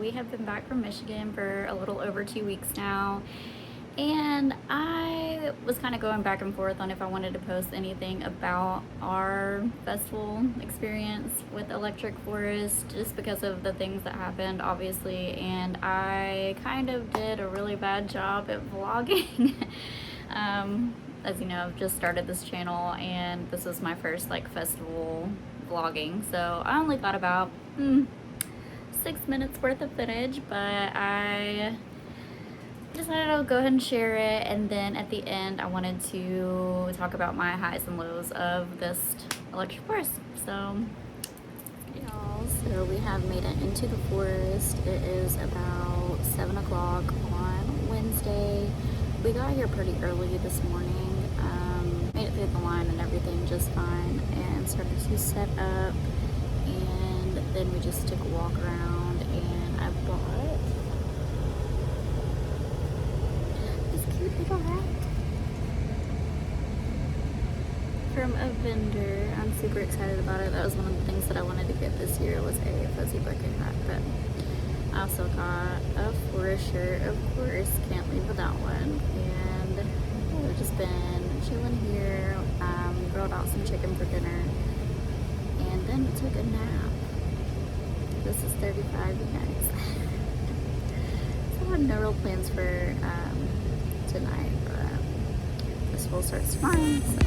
we have been back from Michigan for a little over 2 weeks now, and I was kind of going back and forth on if I wanted to post anything about our festival experience with Electric Forest, just because of the things that happened, obviously, and I kind of did a really bad job at vlogging. As you know, I've just started this channel, and this was my first like festival vlogging, so I only got about 6 minutes worth of footage, but I decided I'll go ahead and share it, and then at the end I wanted to talk about my highs and lows of this Electric Forest. So y'all, so we have made it into the forest. It is about 7 o'clock on Wednesday. We got here pretty early this morning, made it through the line and everything just fine, and started to set up, and then we just took a walk around, and I bought this cute little hat from a vendor. I'm super excited about it. That was one of the things that I wanted to get this year, was a fuzzy bucket hat, but I also got a forest shirt, of course, can't leave without one, and we've just been chilling here, grilled out some chicken for dinner, and then took a nap. This is 35, you guys. So I have no real plans for tonight, but this will start tomorrow, so.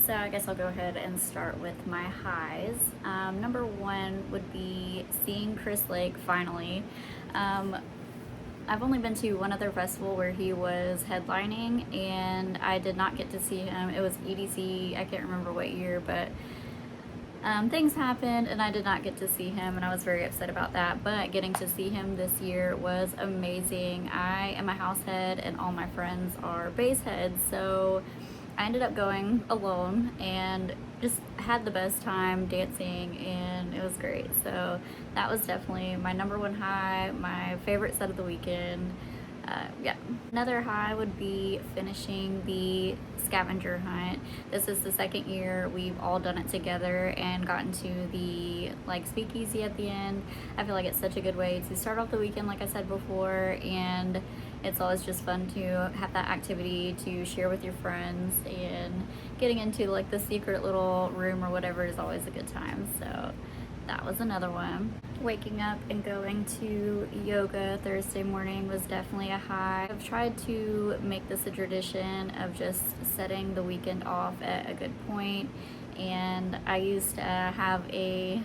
So I guess I'll go ahead and start with my highs. Number one would be seeing Chris Lake finally. Um, I've only been to one other festival where he was headlining, and I did not get to see him. It was EDC, I can't remember what year, but things happened and I did not get to see him, and I was very upset about that. But getting to see him this year was amazing. I am a house head and all my friends are bass heads, so I ended up going alone and just had the best time dancing, and it was great. So that was definitely my number one high, my favorite set of the weekend. Yeah. Another high would be finishing the scavenger hunt. This is the second year we've all done it together and gotten to the like speakeasy at the end. I feel like it's such a good way to start off the weekend, like I said before, and it's always just fun to have that activity to share with your friends, and getting into like the secret little room or whatever is always a good time. So that was another one. Waking up and going to yoga Thursday morning was definitely a high. I've tried to make this a tradition of just setting the weekend off at a good point, and I used to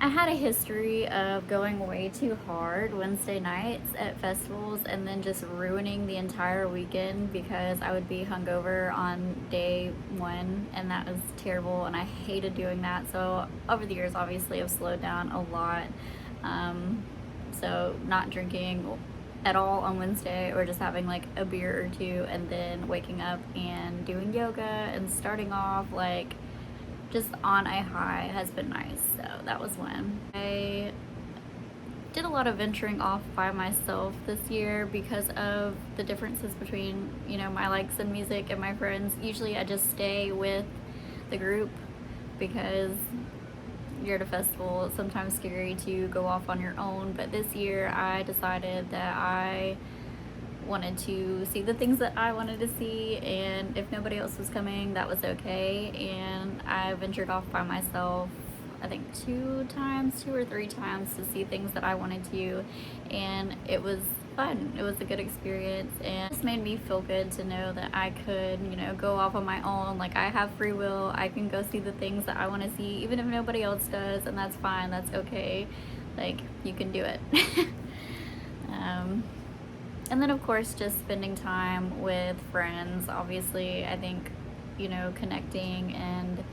I had a history of going way too hard Wednesday nights at festivals and then just ruining the entire weekend because I would be hungover on day one, and that was terrible, and I hated doing that. So over the years, obviously, I've slowed down a lot. So not drinking at all on Wednesday, or just having like a beer or two and then waking up and doing yoga and starting off like just on a high has been nice. So that was one. I did a lot of venturing off by myself this year because of the differences between, you know, my likes in music and my friends. Usually I just stay with the group because you're at a festival. It's sometimes scary to go off on your own, but this year I decided that I wanted to see the things that I wanted to see, and if nobody else was coming, that was okay. And I ventured off by myself, I think 2 or 3 times, to see things that I wanted to, and it was fun. It was a good experience, and it just made me feel good to know that I could, you know, go off on my own. Like, I have free will. I can go see the things that I want to see, even if nobody else does, and that's fine. That's okay. Like, you can do it. And then, of course, just spending time with friends. Obviously, I think, you know, connecting and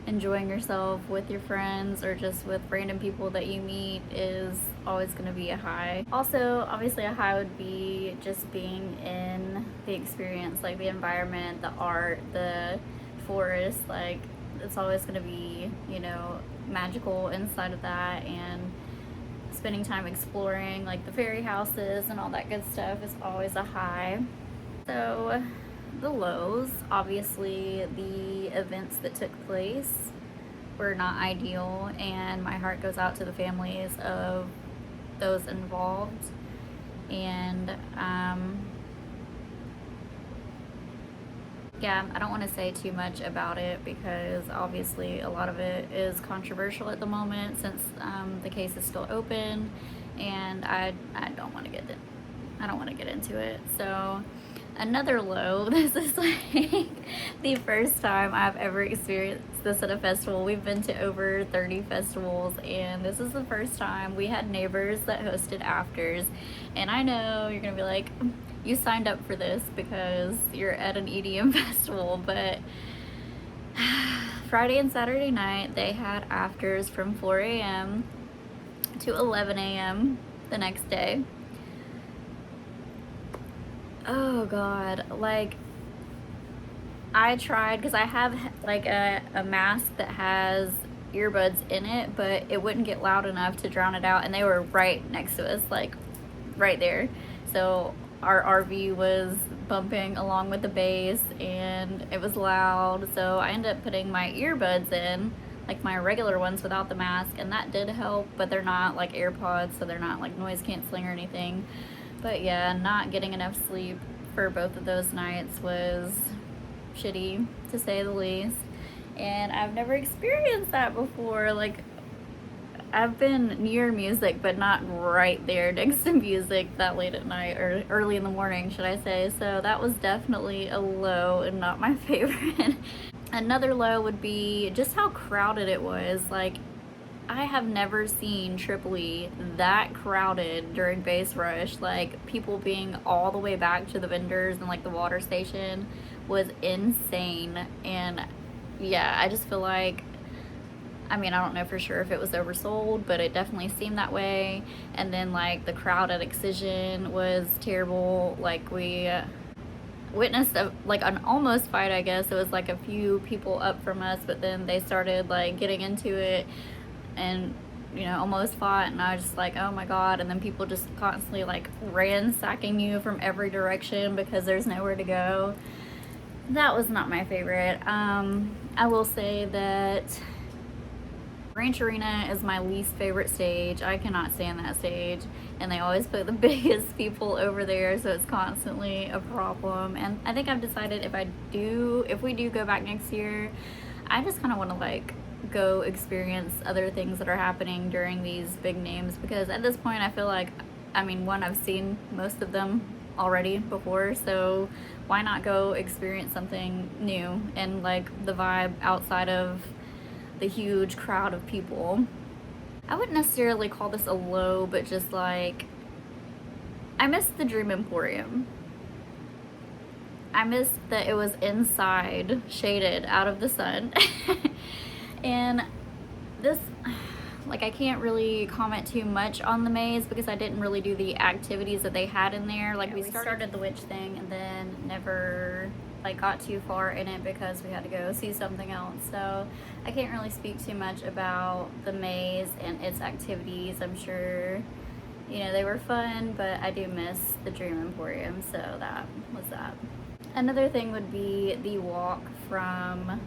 enjoying yourself with your friends or just with random people that you meet is always going to be a high. Also, obviously, a high would be just being in the experience, like the environment, the art, the forest. Like, it's always going to be, you know, magical inside of that, and spending time exploring like the fairy houses and all that good stuff is always a high. So the lows, obviously the events that took place were not ideal, and my heart goes out to the families of those involved. And yeah, I don't want to say too much about it because obviously a lot of it is controversial at the moment, since the case is still open, and I don't want to get into it. So another low, this is like the first time I've ever experienced this at a festival. We've been to over 30 festivals, and this is the first time. We had neighbors that hosted afters, and I know you're gonna be like, you signed up for this because you're at an EDM festival, but Friday and Saturday night they had afters from 4 a.m. to 11 a.m. the next day. Oh God, like, I tried, because I have like a mask that has earbuds in it, but it wouldn't get loud enough to drown it out, and they were right next to us, like right there. So our RV was bumping along with the bass, and it was loud. So I ended up putting my earbuds in, like my regular ones without the mask, and that did help, but they're not like AirPods, so they're not like noise canceling or anything. But yeah, not getting enough sleep for both of those nights was shitty, to say the least. And I've never experienced that before. Like, I've been near music, but not right there next to music that late at night, or early in the morning, should I say. So that was definitely a low and not my favorite. Another low would be just how crowded it was. Like, I have never seen Tripoli that crowded during Base Rush. Like, people being all the way back to the vendors and like the water station was insane. And yeah, I just feel like, I mean, I don't know for sure if it was oversold, but it definitely seemed that way. And then like the crowd at Excision was terrible. Like, we witnessed like an almost fight, I guess. It was like a few people up from us, but then they started like getting into it and, you know, almost fought, and I was just like, oh my god. And then people just constantly like ransacking you from every direction because there's nowhere to go. That was not my favorite. I will say that Ranch Arena is my least favorite stage. I cannot stand that stage, and they always put the biggest people over there, so it's constantly a problem. And I think I've decided if we do go back next year, I just kind of want to like go experience other things that are happening during these big names, because at this point I feel like, I mean, one, I've seen most of them already before, so why not go experience something new and like the vibe outside of the huge crowd of people. I wouldn't necessarily call this a low, but just like, I missed the Dream Emporium. I missed that it was inside, shaded, out of the sun. And this, like, I can't really comment too much on the maze because I didn't really do the activities that they had in there. Like, we started the witch thing and then never like got too far in it because we had to go see something else. So I can't really speak too much about the maze and its activities. I'm sure, you know, they were fun, but I do miss the Dream Emporium, so that was that. Another thing would be the walk from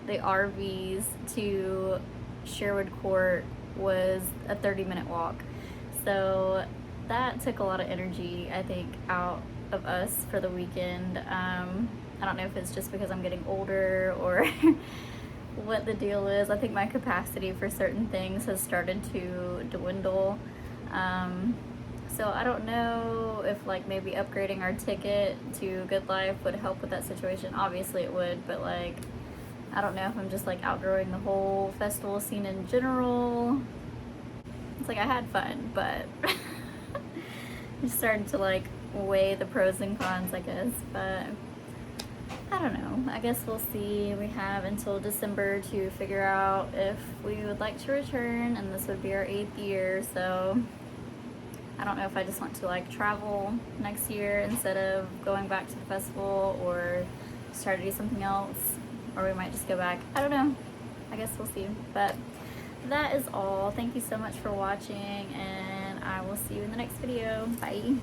the RVs to Sherwood Court was a 30-minute walk. So that took a lot of energy, I think, out of us for the weekend. I don't know if it's just because I'm getting older or what the deal is. I think my capacity for certain things has started to dwindle. So I don't know if like maybe upgrading our ticket to Good Life would help with that situation. Obviously it would, but like, I don't know if I'm just like outgrowing the whole festival scene in general. It's like I had fun, but I'm starting to like weigh the pros and cons, I guess. But I don't know. I guess we'll see. We have until December to figure out if we would like to return, and this would be our 8th year. So I don't know if I just want to like travel next year instead of going back to the festival, or try to do something else, or we might just go back. I don't know. I guess we'll see. But that is all. Thank you so much for watching, and I will see you in the next video. Bye.